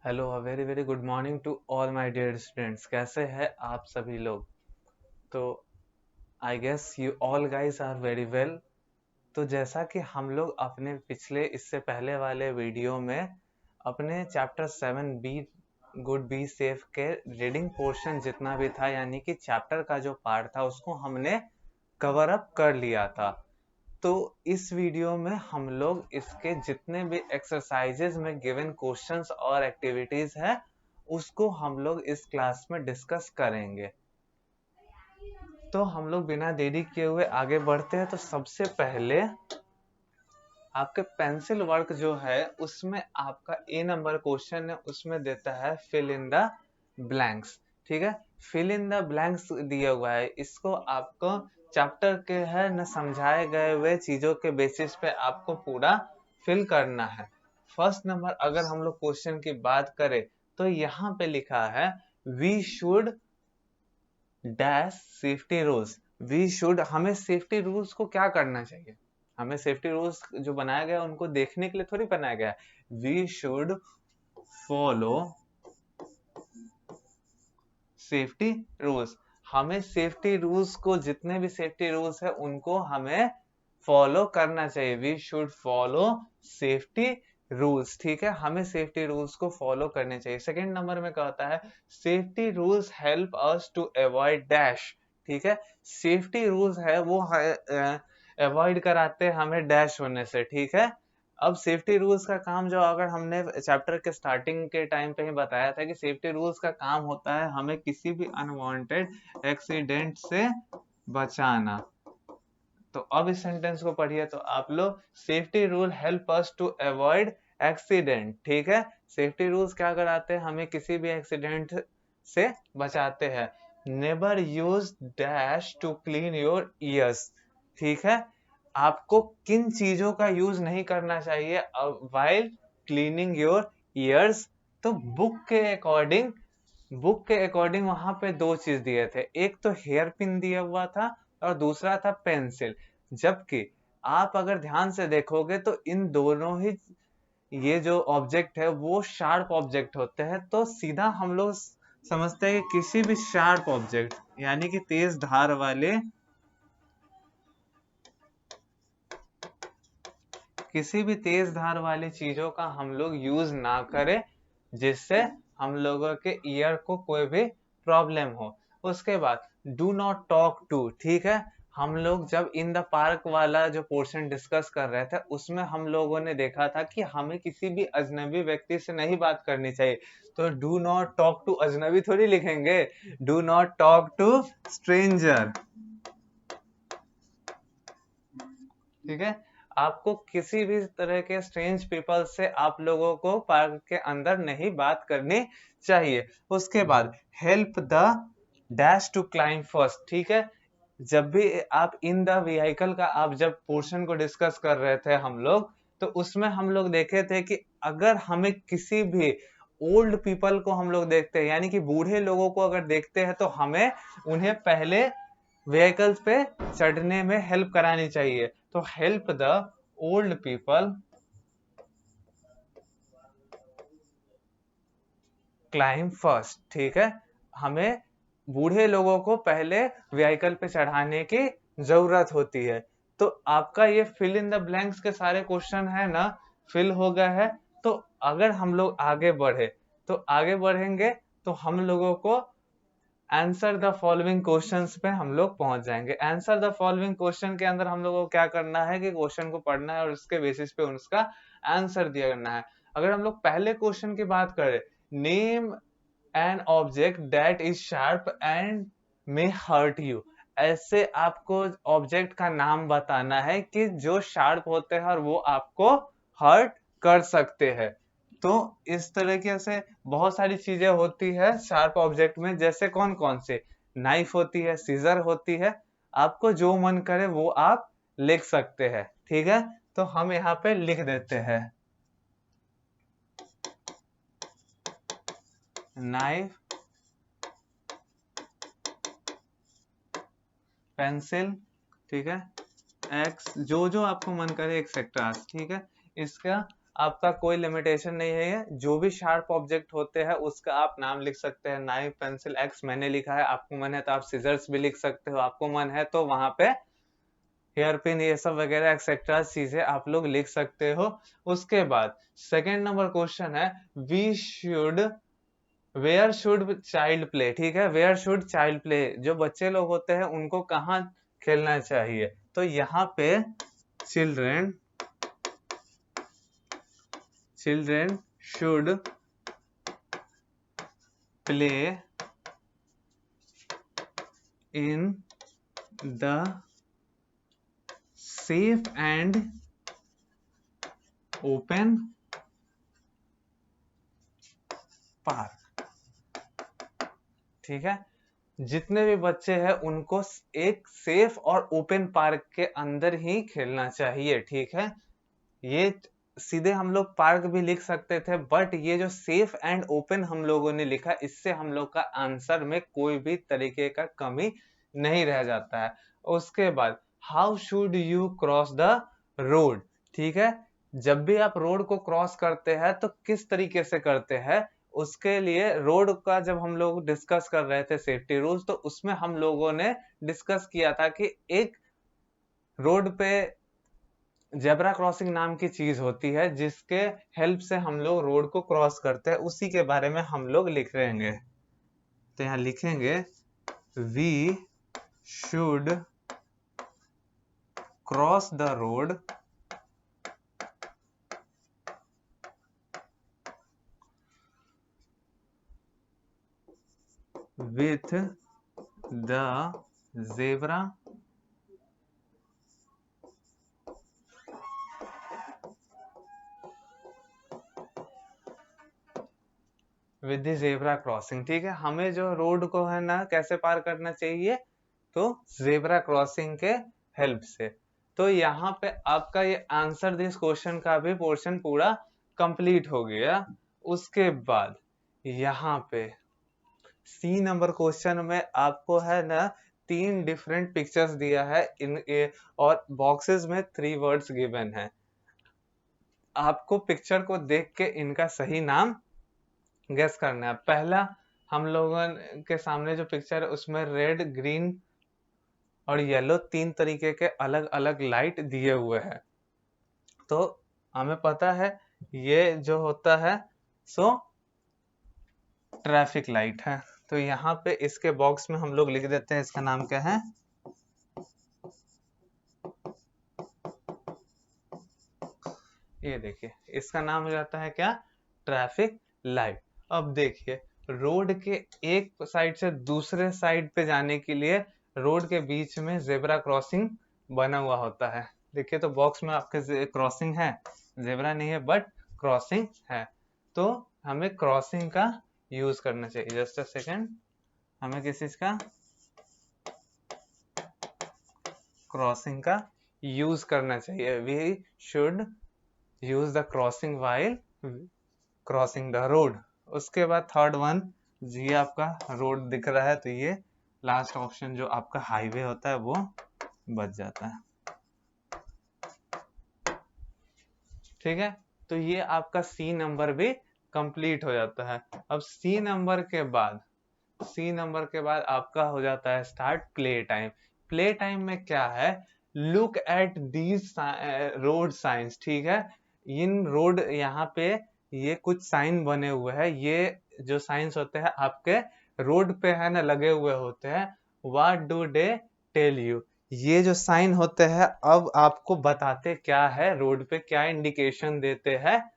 Hello, very very good morning to all my dear students. कैसे हैं आप सभी लोग? तो I guess you all guys are very well. तो जैसा कि हम लोग अपने पिछले इससे पहले वाले वीडियो में अपने chapter 7 be good be safe के रीडिंग पोर्शन जितना भी था, यानी कि चैप्टर का जो पार्ट था उसको हमने कवर अप कर लिया था। तो इस वीडियो में हम लोग इसके जितने भी एक्सरसाइजेज में गिवन क्वेश्चंस और एक्टिविटीज है उसको हम लोग इस क्लास में डिस्कस करेंगे। तो हम लोग बिना देरी किए हुए आगे बढ़ते हैं। तो सबसे पहले आपके पेंसिल वर्क जो है उसमें आपका ए नंबर क्वेश्चन है, उसमें देता है फिल इन द ब्लैंक्स। ठीक है, फिल इन द ब्लैंक्स दिया हुआ है, इसको आपको चैप्टर के है न समझाए गए हुए चीजों के बेसिस पे आपको पूरा फिल करना है। फर्स्ट नंबर अगर हम लोग क्वेश्चन की बात करें तो यहाँ पे लिखा है we should dash safety rules. We should, हमें सेफ्टी रूल्स को क्या करना चाहिए? हमें सेफ्टी रूल्स जो बनाया गया उनको देखने के लिए थोड़ी बनाया गया है। We should follow safety rules. हमें सेफ्टी रूल्स को, जितने भी सेफ्टी रूल्स है उनको हमें फॉलो करना चाहिए। We should follow safety rules. ठीक है, हमें सेफ्टी रूल्स को फॉलो करने चाहिए। सेकंड नंबर में कहता है safety rules help us to avoid dash. ठीक है, सेफ्टी रूल्स है वो अवॉइड कराते हैं हमें डैश होने से। ठीक है, अब सेफ्टी रूल्स का काम जो, अगर हमने चैप्टर के स्टार्टिंग के टाइम पे ही बताया था कि सेफ्टी रूल्स का काम होता है हमें किसी भी अनवांटेड एक्सीडेंट से बचाना। तो अब इस सेंटेंस को पढ़िए तो आप लोग, safety rule help us to avoid accident. ठीक है, सेफ्टी रूल्स क्या कराते हैं? हमें किसी भी एक्सीडेंट से बचाते हैं। Never use dash to clean your ears. ठीक है, आपको किन चीजों का यूज नहीं करना चाहिए व्हाइल क्लीनिंग योर ईयर्स? तो बुक के अकॉर्डिंग वहां पे दो चीज दिए थे, एक तो हेयर पिन दिया हुआ था और दूसरा था पेंसिल। जबकि आप अगर ध्यान से देखोगे तो इन दोनों ही, ये जो ऑब्जेक्ट है वो शार्प ऑब्जेक्ट होते हैं। तो सीधा हम लोग समझते हैं कि किसी भी शार्प ऑब्जेक्ट यानी कि तेज धार वाले, किसी भी तेज धार वाली चीजों का हम लोग यूज ना करें जिससे हम लोगों के ईयर को कोई भी प्रॉब्लम हो। उसके बाद डू नॉट टॉक टू। ठीक है, हम लोग जब इन द पार्क वाला जो पोर्शन डिस्कस कर रहे थे उसमें हम लोगों ने देखा था कि हमें किसी भी अजनबी व्यक्ति से नहीं बात करनी चाहिए। तो डू नॉट टॉक टू अजनबी थोड़ी लिखेंगे, do not talk to stranger. ठीक है, आपको किसी भी तरह के स्ट्रेंज पीपल से आप लोगों को पार्क के अंदर नहीं बात करनी चाहिए। उसके बाद help the dash to climb first. ठीक है, जब भी आप इन द व्हीकल का, आप जब पोर्शन को डिस्कस कर रहे थे हम लोग, तो उसमें हम लोग देखे थे कि अगर हमें किसी भी ओल्ड पीपल को हम लोग देखते हैं, यानी कि बूढ़े लोगों को अगर देखते हैं, तो हमें उन्हें पहले व्हीकल्स पे चढ़ने में हेल्प करानी चाहिए। तो help the old people climb first. ठीक है, हमें बूढ़े लोगों को पहले व्हीकल पे चढ़ाने की जरूरत होती है। तो आपका ये फिल इन द ब्लैंक्स के सारे क्वेश्चन है ना, फिल हो गया है। तो अगर हम लोग आगे बढ़े, तो आगे बढ़ेंगे तो हम लोगों को आंसर द फॉलोइंग क्वेश्चंस पे हम लोग पहुंच जाएंगे। आंसर द फॉलोइंग क्वेश्चन के अंदर हम लोगों को क्या करना है कि क्वेश्चन को पढ़ना है और उसके बेसिस पे उसका आंसर दिया करना है। अगर हम लोग पहले क्वेश्चन की बात करें, name an object that is sharp and may hurt you. ऐसे आपको ऑब्जेक्ट का नाम बताना है कि जो शार्प होते हैं और वो आपको हर्ट कर सकते हैं। तो इस तरीके से बहुत सारी चीजें होती है शार्प ऑब्जेक्ट में, जैसे कौन कौन से, नाइफ होती है, सीजर होती है। आपको जो मन करे वो आप लिख सकते हैं। ठीक है, तो हम यहाँ पे लिख देते हैं नाइफ, पेंसिल। ठीक है, एक्स, जो जो आपको मन करे एक्सेट्रा। ठीक है, इसका आपका कोई लिमिटेशन नहीं है, जो भी शार्प ऑब्जेक्ट होते हैं उसका आप नाम लिख सकते हैं। नाइफ, पेंसिल, एक्स मैंने लिखा है, आपको मन है तो आप सीजर्स भी लिख सकते हो, आपको मन है तो वहां पे हेयर पिन ये सब वगैरह एक्सेट्रा चीजें आप लोग लिख सकते हो। उसके बाद सेकेंड नंबर क्वेश्चन है, वेयर शुड चाइल्ड प्ले। ठीक है, वेयर शुड चाइल्ड प्ले, जो बच्चे लोग होते हैं उनको कहाँ खेलना चाहिए। तो यहाँ पे children should play in the safe and open park. ठीक है, जितने भी बच्चे हैं उनको एक सेफ और ओपन पार्क के अंदर ही खेलना चाहिए। ठीक है, ये सीधे हम लोग पार्क भी लिख सकते थे, बट ये जो सेफ एंड ओपन हम लोगों ने लिखा, इससे हम लोग का आंसर में कोई भी तरीके का कमी नहीं रह जाता है। उसके बाद how should you cross the road. ठीक है, जब भी आप रोड को क्रॉस करते हैं तो किस तरीके से करते हैं, उसके लिए रोड का जब हम लोग डिस्कस कर रहे थे सेफ्टी रूल्स, तो उसमें हम लोगों ने डिस्कस किया था कि एक रोड पे जेब्रा क्रॉसिंग नाम की चीज होती है, जिसके हेल्प से हम लोग रोड को क्रॉस करते हैं, उसी के बारे में हम लोग लिख रहेंगे। तो यहाँ लिखेंगे we should cross the road with the zebra crossing. ठीक है, हमें जो रोड को है ना कैसे पार करना चाहिए, तो जेब्रा क्रॉसिंग के हेल्प से। तो यहाँ पे आपका ये आंसर दिस क्वेश्चन का भी पोर्शन पूरा कंप्लीट हो गया। उसके बाद यहाँ पे सी नंबर क्वेश्चन में आपको है ना 3 डिफरेंट पिक्चर्स दिया है और बॉक्सेस में 3 वर्ड्स गिवन है। आपको पिक्चर को देख के इनका सही नाम गेस करना है। पहला हम लोगों के सामने जो पिक्चर है उसमें रेड, ग्रीन और येलो 3 तरीके के अलग अलग लाइट दिए हुए हैं। तो हमें पता है ये जो होता है सो ट्रैफिक लाइट है। तो यहाँ पे इसके बॉक्स में हम लोग लिख देते हैं, इसका नाम क्या है, ये देखिए इसका नाम हो जाता है क्या, ट्रैफिक लाइट। अब देखिए रोड के एक साइड से दूसरे साइड पे जाने के लिए रोड के बीच में जेब्रा क्रॉसिंग बना हुआ होता है। देखिए तो बॉक्स में आपके क्रॉसिंग है, जेब्रा नहीं है बट क्रॉसिंग है। तो हमें क्रॉसिंग का यूज करना चाहिए। जस्ट अ सेकेंड, हमें किस चीज का, क्रॉसिंग का यूज करना चाहिए। We should use the crossing while crossing the road. उसके बाद थर्ड वन, ये आपका रोड दिख रहा है तो ये लास्ट ऑप्शन जो आपका हाईवे होता है वो बच जाता है। ठीक है, तो ये आपका सी नंबर भी कंप्लीट हो जाता है। अब सी नंबर के बाद आपका हो जाता है start play time. Play time में क्या है, look at these road science. ठीक है, इन रोड यहाँ पे ये कुछ साइन बने हुए हैं, ये जो साइंस होते हैं आपके रोड पे है ना लगे हुए होते हैं। What do they tell you, ये जो साइन होते हैं अब आपको बताते क्या है, रोड पे क्या इंडिकेशन देते हैं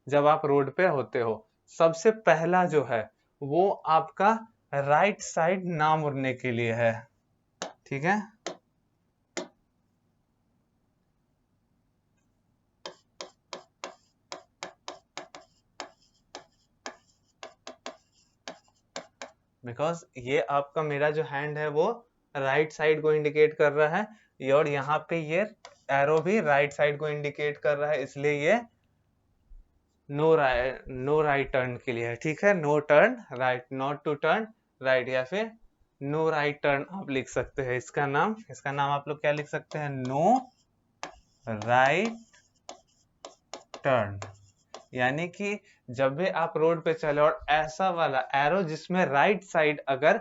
जब आप रोड पे होते हो। सबसे पहला जो है वो आपका राइट साइड ना मुड़ने के लिए है। ठीक है, बिकॉज ये आपका मेरा जो हैंड है वो राइट साइड को इंडिकेट कर रहा है और यहाँ पे ये एरो भी राइट साइड को इंडिकेट कर रहा है, इसलिए ये नो राइट टर्न के लिए है। ठीक है, no turn right, not to turn right, या फिर नो राइट टर्न आप लिख सकते हैं। इसका नाम आप लोग क्या लिख सकते हैं, नो राइट टर्न। यानी कि जब भी आप रोड पे चले और ऐसा वाला एरो जिसमें राइट साइड अगर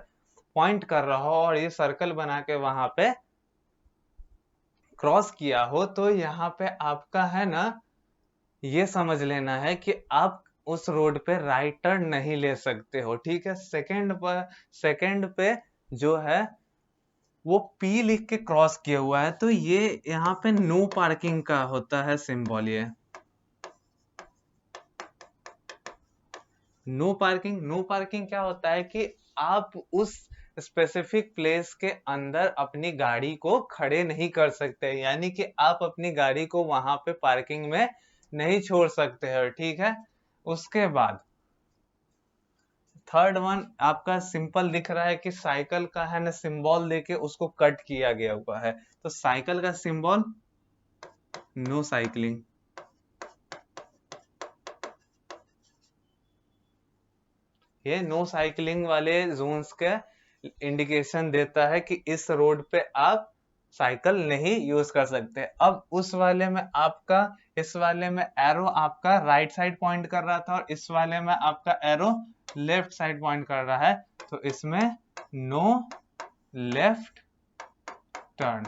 पॉइंट कर रहा हो और ये सर्कल बना के वहां पे क्रॉस किया हो, तो यहाँ पे आपका है ना, ये समझ लेना है कि आप उस रोड पे राइट टर्न नहीं ले सकते हो, ठीक है। सेकंड पे जो है वो पी लिख के क्रॉस किया हुआ है, तो ये यहाँ पे नो पार्किंग का होता है सिंबल। ये नो पार्किंग क्या होता है कि आप उस स्पेसिफिक प्लेस के अंदर अपनी गाड़ी को खड़े नहीं कर सकते, यानी कि आप अपनी गाड़ी को वहां पे पार्किंग में नहीं छोड़ सकते हो, ठीक है। उसके बाद थर्ड वन आपका सिंपल दिख रहा है कि साइकिल का है ना सिंबल देके उसको कट किया गया हुआ है, तो साइकिल का सिंबल नो साइकिलिंग। ये नो साइकिलिंग वाले जोन्स का इंडिकेशन देता है कि इस रोड पे आप साइकिल नहीं यूज कर सकते। अब उस वाले में आपका, इस वाले में एरो आपका राइट साइड पॉइंट कर रहा था और इस वाले में आपका एरो लेफ्ट साइड पॉइंट कर रहा है, तो इसमें नो लेफ्ट टर्न,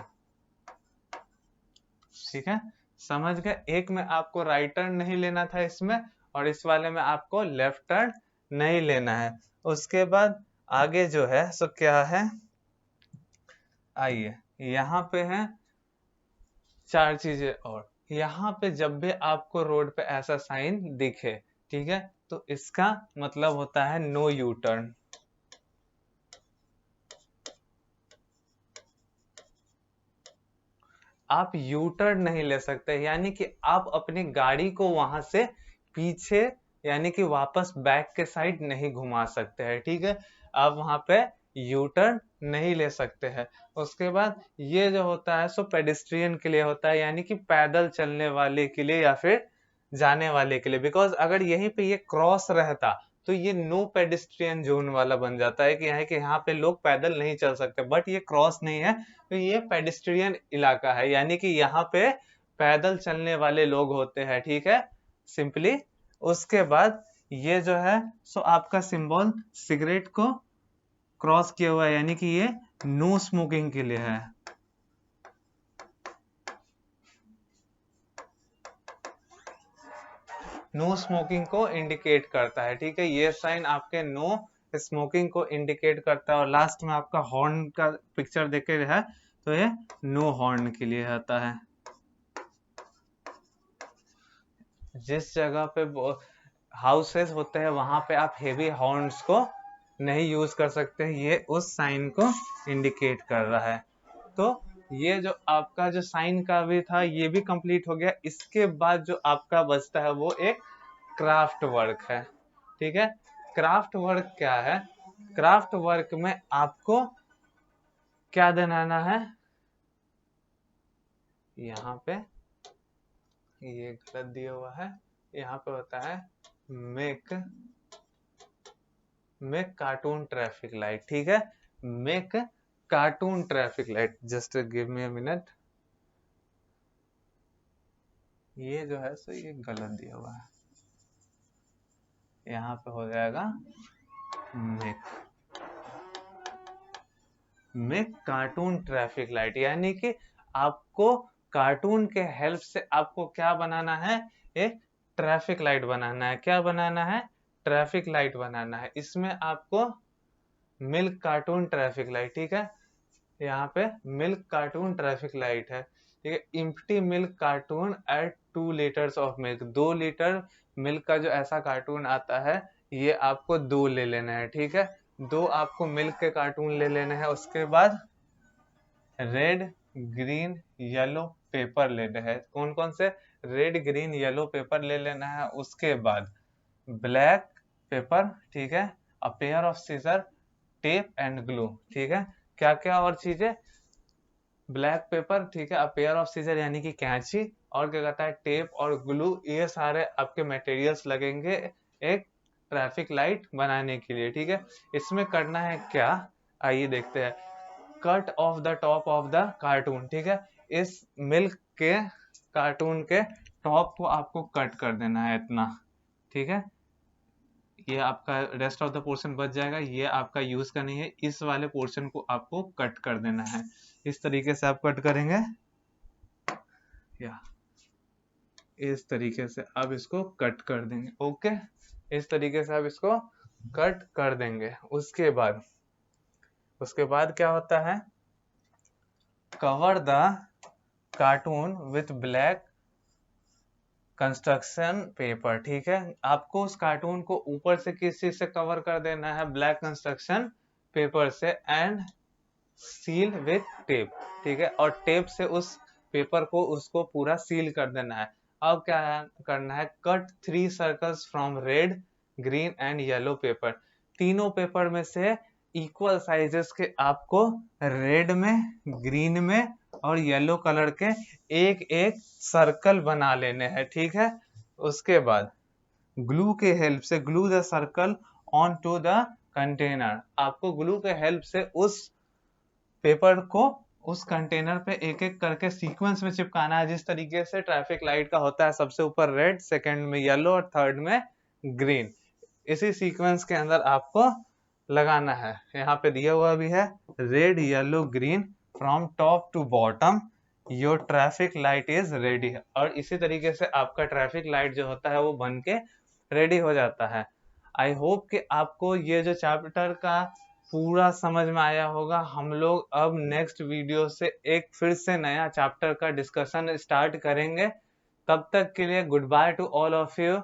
ठीक है। समझ गए, एक में आपको राइट टर्न नहीं लेना था इसमें, और इस वाले में आपको लेफ्ट टर्न नहीं लेना है। उसके बाद आगे जो है सो क्या है, आइए यहाँ पे है चार चीजें और। यहाँ पे जब भी आपको रोड पे ऐसा साइन दिखे, ठीक है, तो इसका मतलब होता है नो यू टर्न। आप यू टर्न नहीं ले सकते, यानी कि आप अपनी गाड़ी को वहां से पीछे यानी कि वापस बैक के साइड नहीं घुमा सकते हैं, ठीक है। आप वहां पे यू टर्न नहीं ले सकते हैं। उसके बाद ये जो होता है सो पेडिस्ट्रियन के लिए होता है, यानी कि पैदल चलने वाले के लिए या फिर जाने वाले के लिए। बिकॉज अगर यहीं पे ये क्रॉस रहता तो ये नो पेडिस्ट्रियन जोन वाला बन जाता है कि यहाँ पे लोग पैदल नहीं चल सकते, बट ये क्रॉस नहीं है, तो ये पेडिस्ट्रियन इलाका है, यानी कि यहाँ पे पैदल चलने वाले लोग होते हैं, ठीक है, सिंपली। उसके बाद ये जो है सो आपका सिंबल सिगरेट को क्रॉस किया हुआ है, यानी कि ये नो स्मोकिंग के लिए है। नो स्मोकिंग को इंडिकेट करता है, ठीक है। ये साइन आपके नो स्मोकिंग को इंडिकेट करता है। और लास्ट में आपका हॉर्न का पिक्चर देखे है, तो ये नो हॉर्न के लिए आता है। जिस जगह पे हाउसेस होते हैं वहां पे आप हेवी हॉर्न्स को नहीं यूज कर सकते, ये उस साइन को इंडिकेट कर रहा है। तो ये जो आपका जो साइन का भी था ये भी कंप्लीट हो गया। इसके बाद जो आपका बचता है वो एक क्राफ्ट वर्क है, ठीक है। क्राफ्ट वर्क क्या है, क्राफ्ट वर्क में आपको क्या बनाना है, यहाँ पे ये गलत दिया हुआ है, यहाँ पे होता है मेक कार्टून ट्रैफिक लाइट, ठीक है। Make cartoon traffic light, just give me a minute. ये जो है सो ये गलत दिया हुआ है, यहाँ पे हो जाएगा मेक कार्टून ट्रैफिक लाइट, यानी कि आपको कार्टून के हेल्प से आपको क्या बनाना है, एक ट्रैफिक लाइट बनाना है। क्या बनाना है, ट्रैफिक लाइट बनाना है। इसमें आपको मिल्क कार्टून ट्रैफिक लाइट, ठीक है, यहाँ पे मिल्क कार्टून ट्रैफिक लाइट है, ठीक है। Empty milk carton at 2 litres of milk, 2 litre milk का जो ऐसा कार्टून आता है ये आपको 2 ले लेना है, ठीक है। 2 आपको मिल्क के कार्टून ले लेने हैं। उसके बाद रेड ग्रीन येलो पेपर लेने हैं। कौन कौन से, रेड ग्रीन येलो पेपर ले लेना है। उसके बाद ब्लैक पेपर, ठीक है, a pair of scissor, tape and glue, ठीक है। क्या क्या और चीजें, ब्लैक पेपर, ठीक है, अ पेयर ऑफ सीजर यानी कि कैंची, और क्या कहता है टेप और ग्लू, ये सारे आपके मटेरियल्स लगेंगे एक ट्रैफिक लाइट बनाने के लिए, ठीक है। इसमें करना है क्या, आइए देखते हैं। Cut off the top of the cartoon, ठीक है, इस मिल्क के कार्टून के टॉप को आपको कट कर देना है इतना, ठीक है, ये आपका रेस्ट ऑफ द पोर्शन बच जाएगा, ये आपका यूज का नहीं है, इस वाले पोर्शन को आपको कट कर देना है। इस तरीके से आप कट करेंगे, या इस तरीके से आप इसको कट कर देंगे। ओके, इस तरीके से आप इसको कट कर देंगे। उसके बाद क्या होता है, cover the cartoon with black construction paper. ठीक है, आपको उस कार्टून को ऊपर से किस चीज से कवर कर देना है, ब्लैक कंस्ट्रक्शन पेपर से, एंड सील विथ टेप। ठीक है, और टेप से उस पेपर को उसको पूरा सील कर देना है। अब क्या करना है, cut 3 circles from red, green and yellow paper. तीनों पेपर में से इक्वल साइजेस के आपको रेड में, ग्रीन में और येलो कलर के एक एक सर्कल बना लेने हैं। ठीक है, उसके बाद ग्लू के हेल्प से glue the circle on to the container. आपको ग्लू के हेल्प से उस पेपर को उस कंटेनर पे एक एक करके सीक्वेंस में चिपकाना है, जिस तरीके से ट्रैफिक लाइट का होता है, सबसे ऊपर रेड, सेकंड में येलो और थर्ड में ग्रीन। इसी सीक्वेंस के अंदर आपको लगाना है। यहाँ पे दिया हुआ भी है, red yellow green from top to bottom your traffic light is ready. और इसी तरीके से आपका ट्रैफिक लाइट जो होता है वो बन के रेडी हो जाता है। आई होप कि आपको ये जो चैप्टर का पूरा समझ में आया होगा। हम लोग अब नेक्स्ट वीडियो से एक फिर से नया चैप्टर का डिस्कशन स्टार्ट करेंगे। तब तक के लिए good by two all of you.